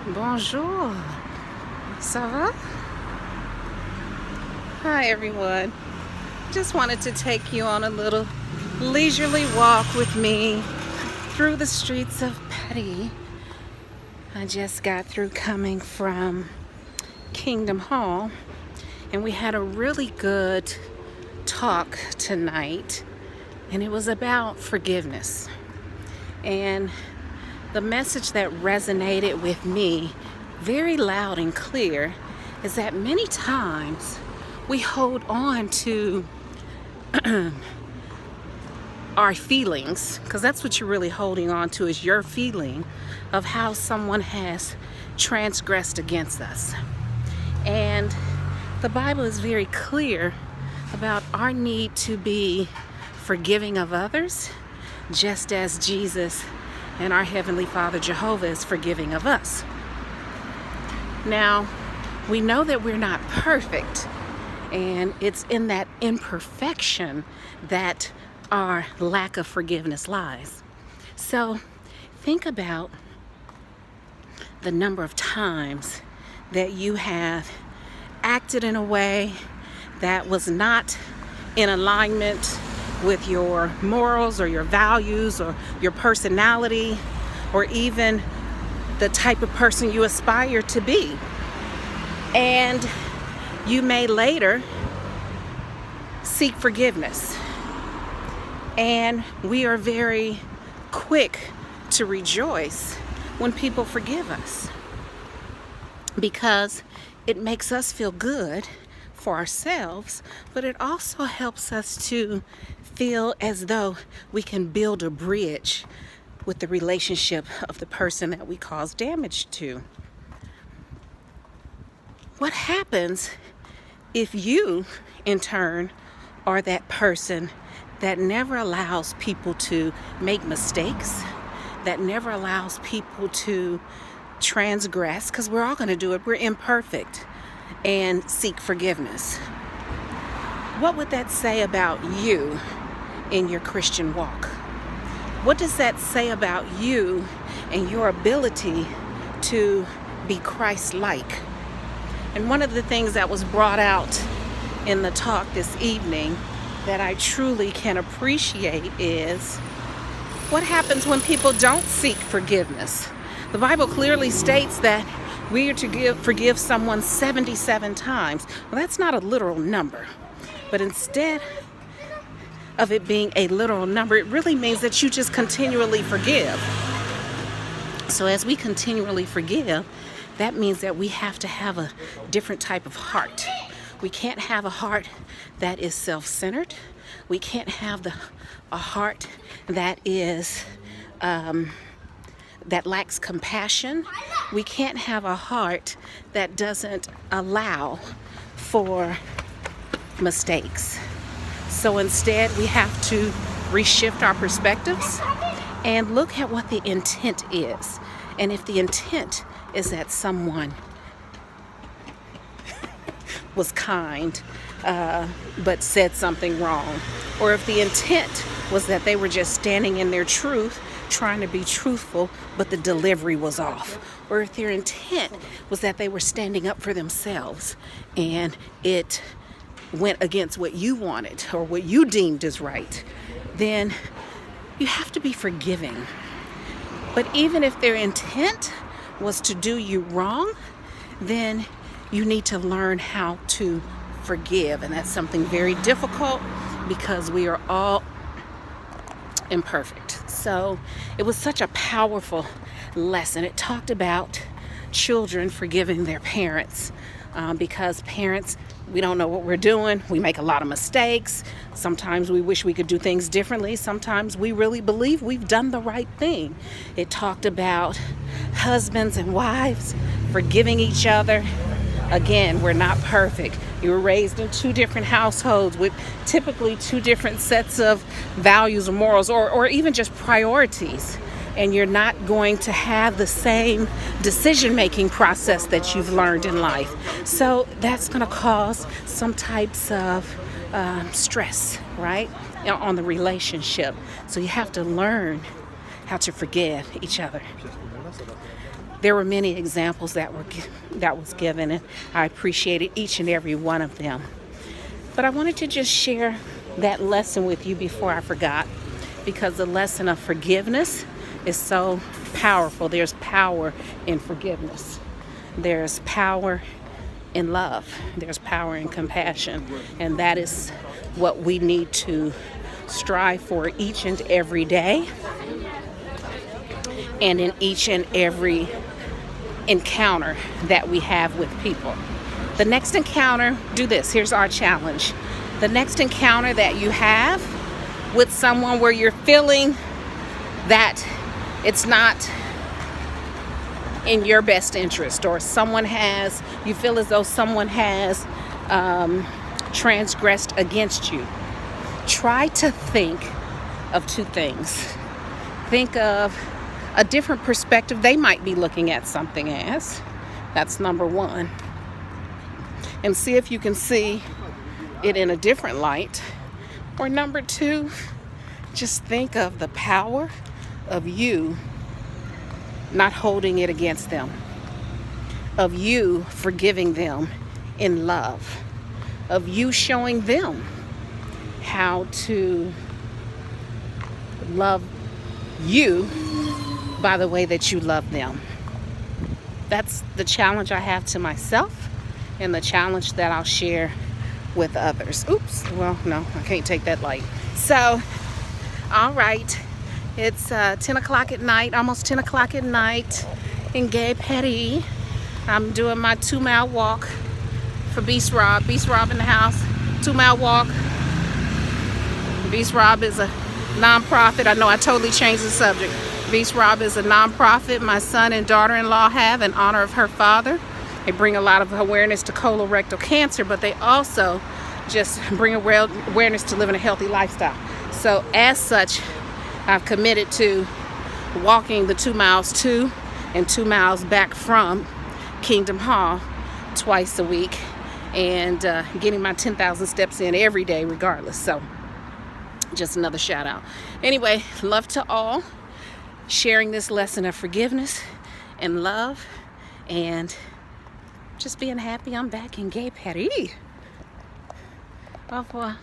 Bonjour. Ça va? Hi, everyone. Just wanted to take you on a little leisurely walk with me through the streets of Paris. I just got through coming from Kingdom Hall, and we had a really good talk tonight, and it was about forgiveness. And the message that resonated with me very loud and clear is that many times we hold on to our feelings, because that's what you're really holding on to, is your feeling of how someone has transgressed against us. And the Bible is very clear about our need to be forgiving of others, just as Jesus and our Heavenly Father Jehovah is forgiving of us. Now, we know that we're not perfect, and it's in that imperfection that our lack of forgiveness lies. So think about the number of times that you have acted in a way that was not in alignment with your morals or your values or your personality, or even the type of person you aspire to be. And you may later seek forgiveness. And we are very quick to rejoice when people forgive us, because it makes us feel good for ourselves, but it also helps us to feel as though we can build a bridge with the relationship of the person that we caused damage to. What happens if you, in turn, are that person that never allows people to make mistakes, that never allows people to transgress, because we're all going to do it, we're imperfect, and seek forgiveness? What would that say about you in your Christian walk? What does that say about you and your ability to be Christ-like? And one of the things that was brought out in the talk this evening that I truly can appreciate is what happens when people don't seek forgiveness. The Bible clearly states that we are to forgive someone 77 times. Well, that's not a literal number, but instead of it being a literal number, it really means that you just continually forgive. So as we continually forgive, that means that we have to have a different type of heart. We can't have a heart that is self-centered. We can't have a heart that is that lacks compassion. We can't have a heart that doesn't allow for mistakes. So instead, we have to reshift our perspectives and look at what the intent is. And if the intent is that someone was kind but said something wrong, or if the intent was that they were just standing in their truth, trying to be truthful, but the delivery was off, or if their intent was that they were standing up for themselves and it went against what you wanted or what you deemed as right, then you have to be forgiving. But even if their intent was to do you wrong, then you need to learn how to forgive. And that's something very difficult because we are all imperfect. So it was such a powerful lesson. It talked about children forgiving their parents, because parents, we don't know what we're doing. We make a lot of mistakes. Sometimes we wish we could do things differently. Sometimes we really believe we've done the right thing. It talked about husbands and wives forgiving each other. Again, we're not perfect. You were raised in two different households with typically two different sets of values or morals, or even just priorities. And you're not going to have the same decision-making process that you've learned in life. So that's going to cause some types of stress, right, on the relationship. So you have to learn how to forgive each other. There were many examples that was given, and I appreciated each and every one of them. But I wanted to just share that lesson with you before I forgot, because the lesson of forgiveness is so powerful. There's power in forgiveness. There's power in love. There's power in compassion. And that is what we need to strive for each and every day, and in each and every encounter that we have with people. The next encounter, do this. Here's our challenge. The next encounter that you have with someone where you're feeling that it's not in your best interest, or you feel as though someone has transgressed against you, try to think of two things. Think of a different perspective they might be looking at something as. That's number one. And see if you can see it in a different light. Or number two, just think of the power of you not holding it against them, of you forgiving them in love, of you showing them how to love you by the way that you love them. That's the challenge I have to myself, and the challenge that I'll share with others. Oops, well, no, I can't take that light. So, all right, it's 10 o'clock at night, almost 10 o'clock at night in Gay Paris. I'm doing my 2-mile walk for Beast Rob. Beast Rob in the house, 2-mile walk. Beast Rob is a nonprofit. I know I totally changed the subject. Beast Rob is a nonprofit my son and daughter-in-law have in honor of her father. They bring a lot of awareness to colorectal cancer, but they also just bring awareness to living a healthy lifestyle. So as such, I've committed to walking the 2 miles to and 2 miles back from Kingdom Hall twice a week, and getting my 10,000 steps in every day regardless. So just another shout out. Anyway, love to all. Sharing this lesson of forgiveness and love, and just being happy I'm back in Gay Paris. Au revoir.